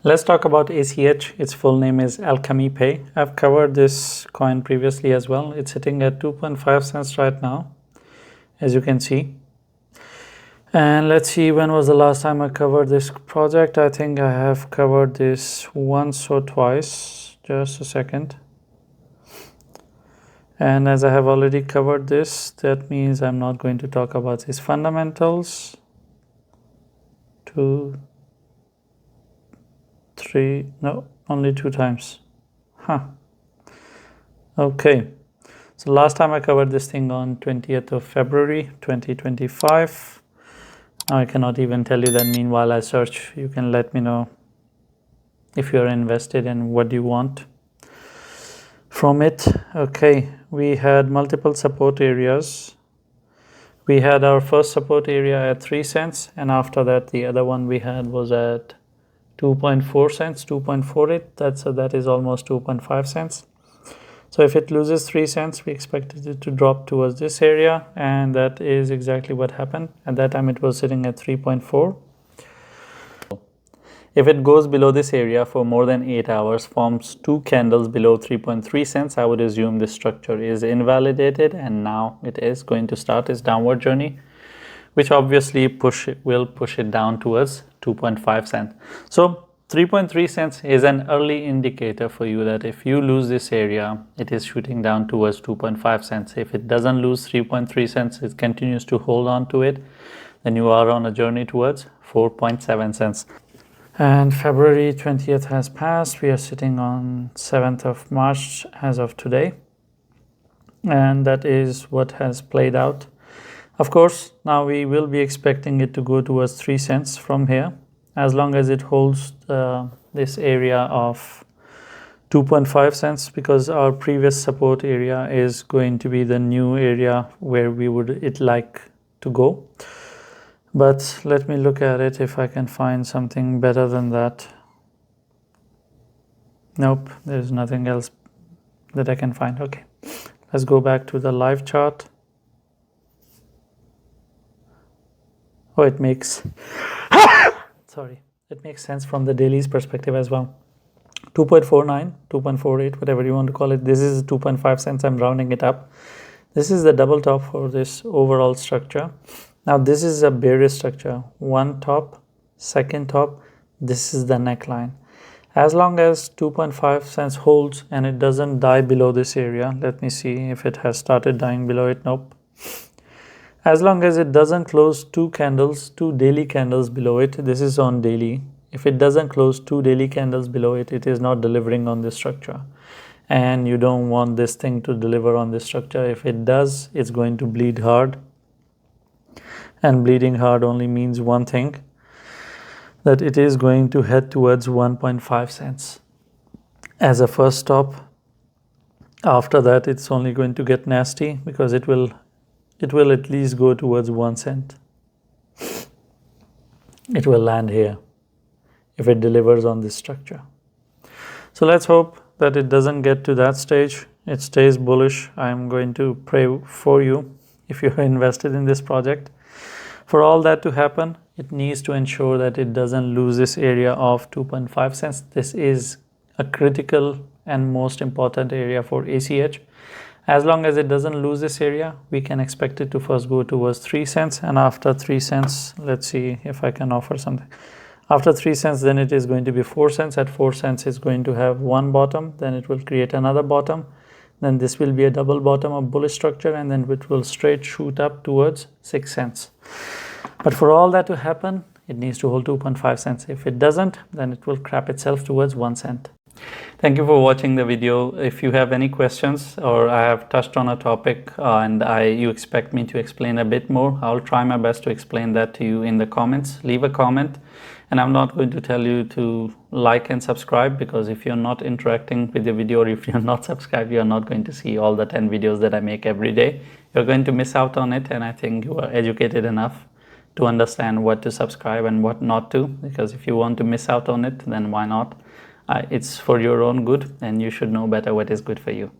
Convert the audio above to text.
Let's talk about ACH. Its full name is Alchemy Pay. I've covered this coin previously as well. It's sitting at 2.5 cents right now, as you can see. And let's see, when was the last time I covered this project? I think I have covered this once or twice. Just a second. And as I have already covered this, that means I'm not going to talk about these fundamentals. 2, 3, no, only 2 times. Okay, so last time I covered this thing on 20th of February 2025. Now I cannot even tell you that. Meanwhile I search. You can let me know if you're invested and what you want from it. Okay, we had multiple support areas. We had our first support area at 3 cents, and after that the other one we had was at 2.4 cents, 2.48. That is almost 2.5 cents. So if it loses 3 cents, we expected it to drop towards this area, and that is exactly what happened. At that time it was sitting at 3.4. If it goes below this area for more than 8 hours, forms 2 candles below 3.3 cents, I would assume this structure is invalidated, and now it is going to start its downward journey, which obviously will push it down towards 2.5 cents. So 3.3 cents is an early indicator for you that if you lose this area, it is shooting down towards 2.5 cents. If it doesn't lose 3.3 cents, it continues to hold on to it, then you are on a journey towards 4.7 cents. And February 20th has passed. We are sitting on 7th of March as of today. And that is what has played out. Of course, now we will be expecting it to go towards 3 cents from here, as long as it holds this area of 2.5 cents, because our previous support area is going to be the new area where we would like to go. But let me look at it if I can find something better than that. Nope, there's nothing else that I can find. Okay, let's go back to the live chart. Oh, it makes it makes sense from the daily's perspective as well. 2.49, 2.48, whatever you want to call it. This is 2.5 cents. I'm rounding it up. This is the double top for this overall structure. Now this is a bearish structure. One top, second top, this is the neckline. As long as 2.5 cents holds and it doesn't die below this area, let me see if it has started dying below it. Nope. As long as it doesn't close 2 daily candles below it, this is on daily. If it doesn't close 2 daily candles below it, it is not delivering on this structure. And you don't want this thing to deliver on this structure. If it does, it's going to bleed hard. And bleeding hard only means one thing, that it is going to head towards 1.5 cents as a first stop. After that, it's only going to get nasty, because it will at least go towards 1 cent. It will land here if it delivers on this structure. So let's hope that it doesn't get to that stage. It stays bullish. I'm going to pray for you if you're invested in this project. For all that to happen, it needs to ensure that it doesn't lose this area of 2.5 cents. This is a critical and most important area for ACH. As long as it doesn't lose this area, we can expect it to first go towards 3 cents. And after 3 cents, let's see if I can offer something. After 3 cents, then it is going to be 4 cents. At 4 cents, it's going to have one bottom. Then it will create another bottom. Then this will be a double bottom of bullish structure, and then it will straight shoot up towards 6 cents. But for all that to happen, it needs to hold 2.5 cents. If it doesn't, then it will crap itself towards 1 cent. Thank you for watching the video. If you have any questions, or I have touched on a topic and you expect me to explain a bit more, I'll try my best to explain that to you in the comments. Leave a comment, and I'm not going to tell you to like and subscribe, because if you're not interacting with the video, or if you're not subscribed, you're not going to see all the 10 videos that I make every day. You're going to miss out on it, and I think you are educated enough to understand what to subscribe and what not to, because if you want to miss out on it, then why not? It's for your own good, and you should know better what is good for you.